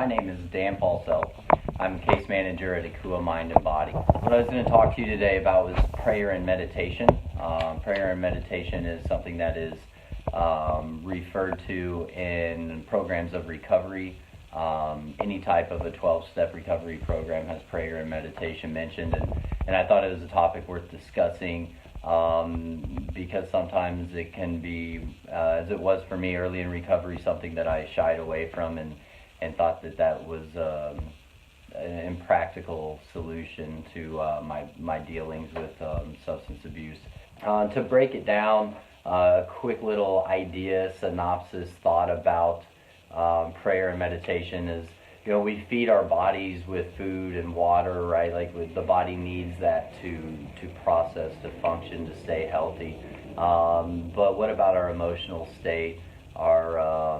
My name is Dan Paulsell. I'm case manager at Akua Mind and Body. What I was going to talk to you today about was prayer and meditation. Prayer and meditation is something that is referred to in programs of recovery. Any type of a 12-step recovery program has prayer and meditation mentioned, and I thought it was a topic worth discussing because sometimes it can be, as it was for me early in recovery, something that I shied away from and thought that was an impractical solution to my dealings with substance abuse. To break it down, a quick little idea, synopsis, thought about prayer and meditation is, we feed our bodies with food and water, right? Like the body needs that to process, to function, to stay healthy. But what about our emotional state, our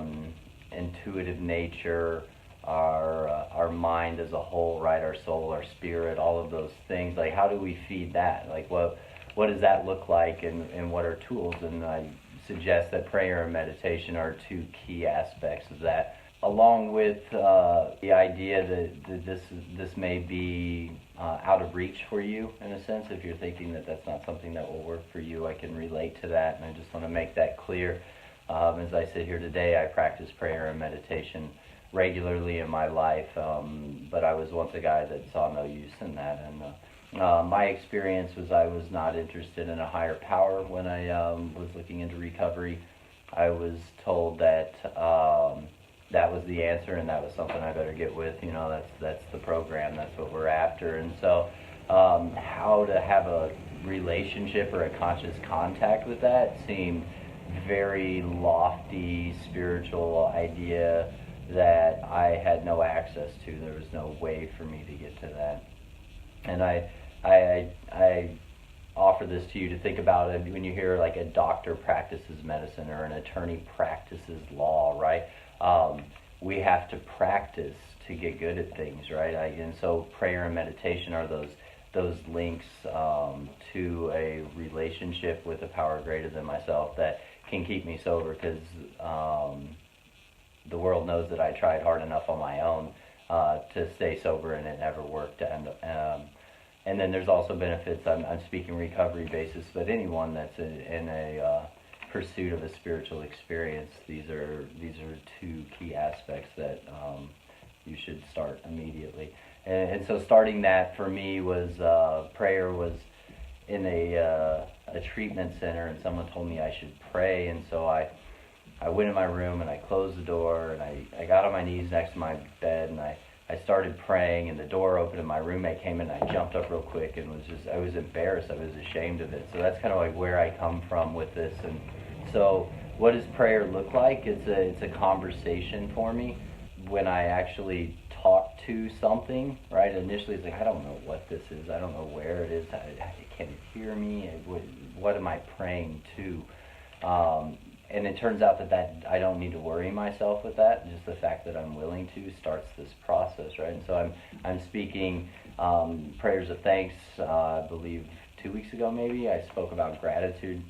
intuitive nature, our mind as a whole, right? Our soul, our spirit, all of those things. Like, how do we feed that? Like, what does that look like, and what are tools? And I suggest that prayer and meditation are two key aspects of that, along with the idea that this may be out of reach for you, in a sense. If you're thinking that that's not something that will work for you, I can relate to that, and I just want to make that clear. As I sit here today, I practice prayer and meditation regularly in my life, but I was once a guy that saw no use in that, and my experience was I was not interested in a higher power when I was looking into recovery. I was told that that was the answer, and that was something I better get with. That's the program, that's what we're after. And so how to have a relationship or a conscious contact with that seemed very lofty spiritual idea that I had no access to. There was no way for me to get to that. And I offer this to you to think about it when you hear like a doctor practices medicine or an attorney practices law, right? We have to practice to get good at things, right? And so prayer and meditation are those links to a relationship with a power greater than myself that can keep me sober, because the world knows that I tried hard enough on my own to stay sober, and it never worked. And then there's also benefits. I'm speaking recovery basis, but anyone that's in a pursuit of a spiritual experience, these are two key aspects that you should start immediately. And so starting that for me was prayer was in a treatment center, and someone told me I should pray, and so I went in my room and I closed the door, and I got on my knees next to my bed, and I started praying, and the door opened and my roommate came in, and I jumped up real quick and I was embarrassed. I was ashamed of it. So that's kind of like where I come from with this. And so what does prayer look like? It's a conversation for me when I actually talk to something, right? Initially it's like, I don't know what this is. I don't know where it is. Can it hear me? What am I praying to? And it turns out that I don't need to worry myself with that. Just the fact that I'm willing to starts this process, right? And so I'm speaking prayers of thanks. I believe 2 weeks ago maybe I spoke about gratitude.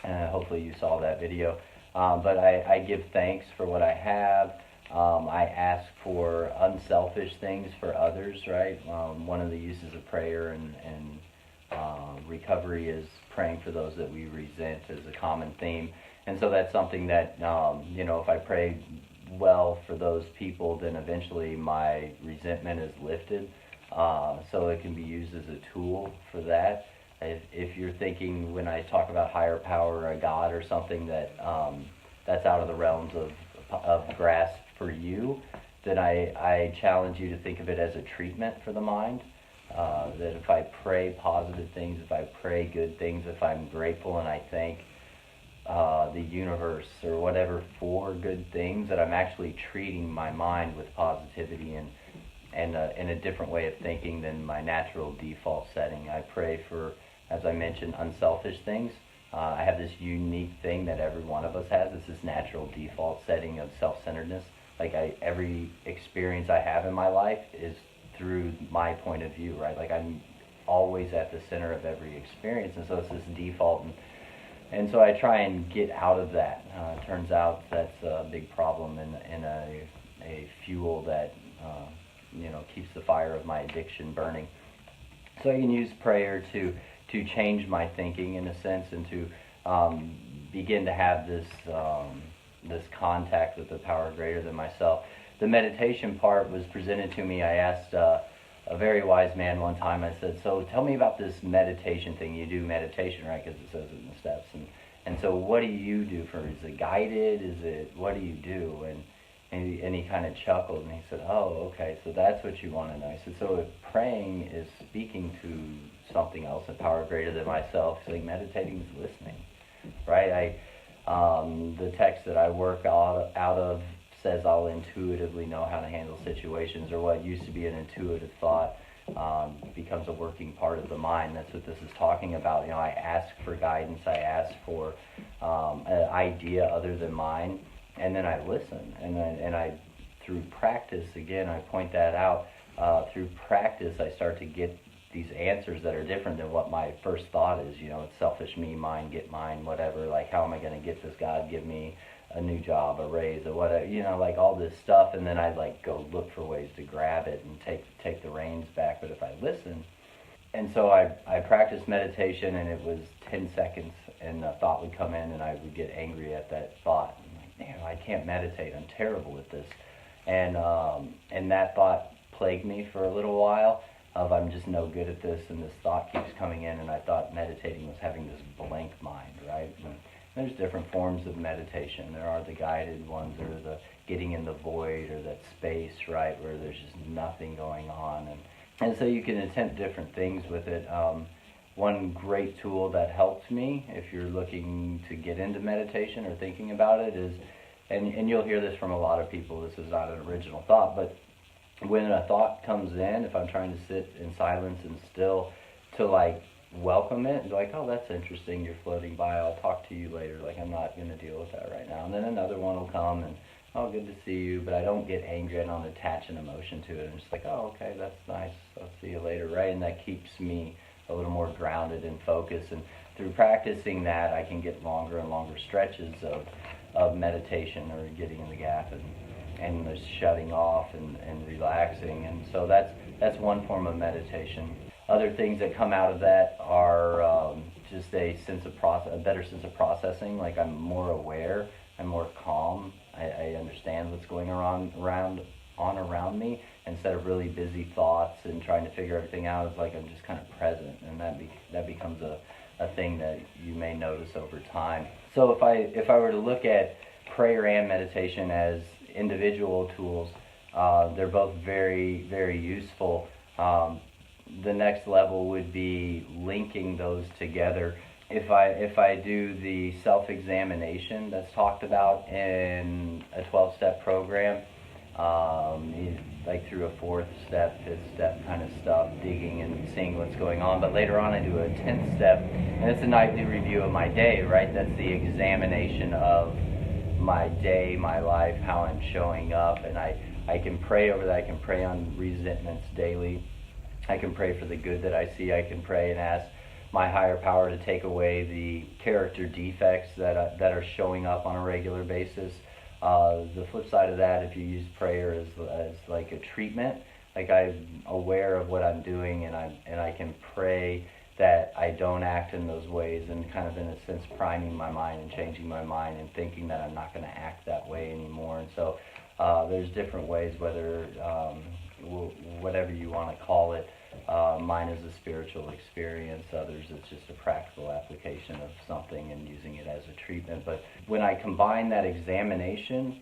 Hopefully you saw that video. But I give thanks for what I have. I ask for unselfish things for others, right? One of the uses of prayer and recovery is praying for those that we resent as a common theme. And so that's something that, if I pray well for those people, then eventually my resentment is lifted. So it can be used as a tool for that. If you're thinking, when I talk about higher power or a God or something that's out of the realms of grasp for you, then I challenge you to think of it as a treatment for the mind. That if I pray positive things, if I pray good things, if I'm grateful and I thank the universe or whatever for good things, that I'm actually treating my mind with positivity and in a different way of thinking than my natural default setting. I pray for, as I mentioned, unselfish things. I have this unique thing that every one of us has. It's this natural default setting of self-centeredness. Like every experience I have in my life is through my point of view, right? Like I'm always at the center of every experience, and so it's this default. And so I try and get out of that. Turns out that's a big problem in a a fuel that keeps the fire of my addiction burning. So I can use prayer to change my thinking in a sense, and to begin to have this contact with the power greater than myself. The meditation part was presented to me. I asked a very wise man one time, I said, so tell me about this meditation thing. You do meditation, right? Because it says it in the steps. And so what do you do is it guided? What do you do? And he kind of chuckled and he said, oh, okay, so that's what you want to know. I said, so if praying is speaking to something else, a power greater than myself, so meditating is listening, right? The text that I work out of says I'll intuitively know how to handle situations, or what used to be an intuitive thought becomes a working part of the mind. That's what this is talking about. I ask for guidance, I ask for an idea other than mine, and then I listen. And I through practice, again, I point that out, through practice I start to get these answers that are different than what my first thought is. It's selfish, me, mine, get mine, whatever. Like, how am I going to get this? God, give me a new job, a raise, or whatever, like all this stuff. And then I go look for ways to grab it and take the reins back. But if I listen, and so I practiced meditation, and it was 10 seconds, and a thought would come in, and I would get angry at that thought. I'm like, man, I can't meditate. I'm terrible at this. And that thought plagued me for a little while. I'm just no good at this, and this thought keeps coming in, and I thought meditating was having this blank mind, right? And there's different forms of meditation. There are the guided ones, or the getting in the void, or that space, right, where there's just nothing going on. And so you can attempt different things with it. One great tool that helped me, if you're looking to get into meditation or thinking about it, is, and you'll hear this from a lot of people, this is not an original thought, but when a thought comes in, if I'm trying to sit in silence and still, to welcome it and be like, oh, that's interesting, you're floating by, I'll talk to you later, I'm not going to deal with that right now. And then another one will come, and, oh, good to see you, but I don't get angry, I don't attach an emotion to it. I'm just like, oh, okay, that's nice, I'll see you later, right? And that keeps me a little more grounded and focused. And through practicing that, I can get longer and longer stretches of meditation, or getting in the gap and just shutting off and relaxing. And so that's one form of meditation. Other things that come out of that are just a better sense of processing. I'm more aware, I'm more calm. I understand what's going around me, instead of really busy thoughts and trying to figure everything out. It's like I'm just kind of present, and that becomes a thing that you may notice over time. So if I were to look at prayer and meditation as individual tools, they're both very, very useful. The next level would be linking those together. If I do the self-examination that's talked about in a 12-step program, through a 4th step, 5th step kind of stuff, digging and seeing what's going on. But later on I do a 10th step, and it's a nightly review of my day, right? That's the examination of my day, my life, how I'm showing up. And I can pray over that. I can pray on resentments daily. I can pray for the good that I see. I can pray and ask my higher power to take away the character defects that are showing up on a regular basis. The flip side of that, if you use prayer as like a treatment, I'm aware of what I'm doing, and I can pray that I don't act in those ways, and kind of in a sense priming my mind and changing my mind and thinking that I'm not going to act that way anymore. And so there's different ways, whether whatever you want to call it. Mine is a spiritual experience, others it's just a practical application of something and using it as a treatment. But when I combine that examination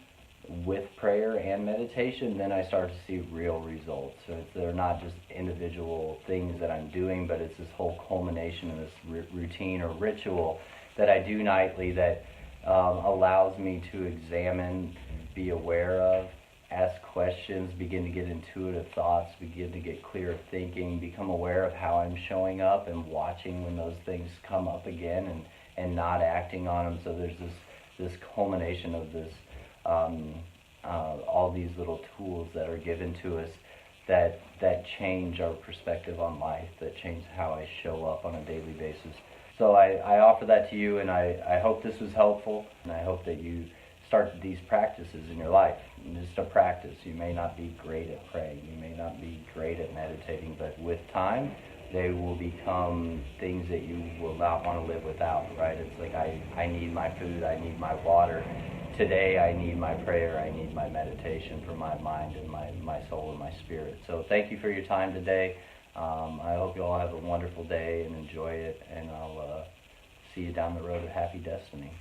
with prayer and meditation, then I start to see real results. So they're not just individual things that I'm doing, but it's this whole culmination of this routine or ritual that I do nightly that allows me to examine, be aware of, ask questions, begin to get intuitive thoughts, begin to get clear thinking, become aware of how I'm showing up and watching when those things come up again and not acting on them. So there's this culmination of this, all these little tools that are given to us that change our perspective on life, that change how I show up on a daily basis. So I offer that to you, and I hope this was helpful, and I hope that you start these practices in your life. Just a practice. You may not be great at praying. You may not be great at meditating, but with time, they will become things that you will not want to live without, right? It's like I need my food, I need my water. Today I need my prayer, I need my meditation for my mind and my soul and my spirit. So thank you for your time today. I hope you all have a wonderful day and enjoy it, and I'll see you down the road of happy destiny.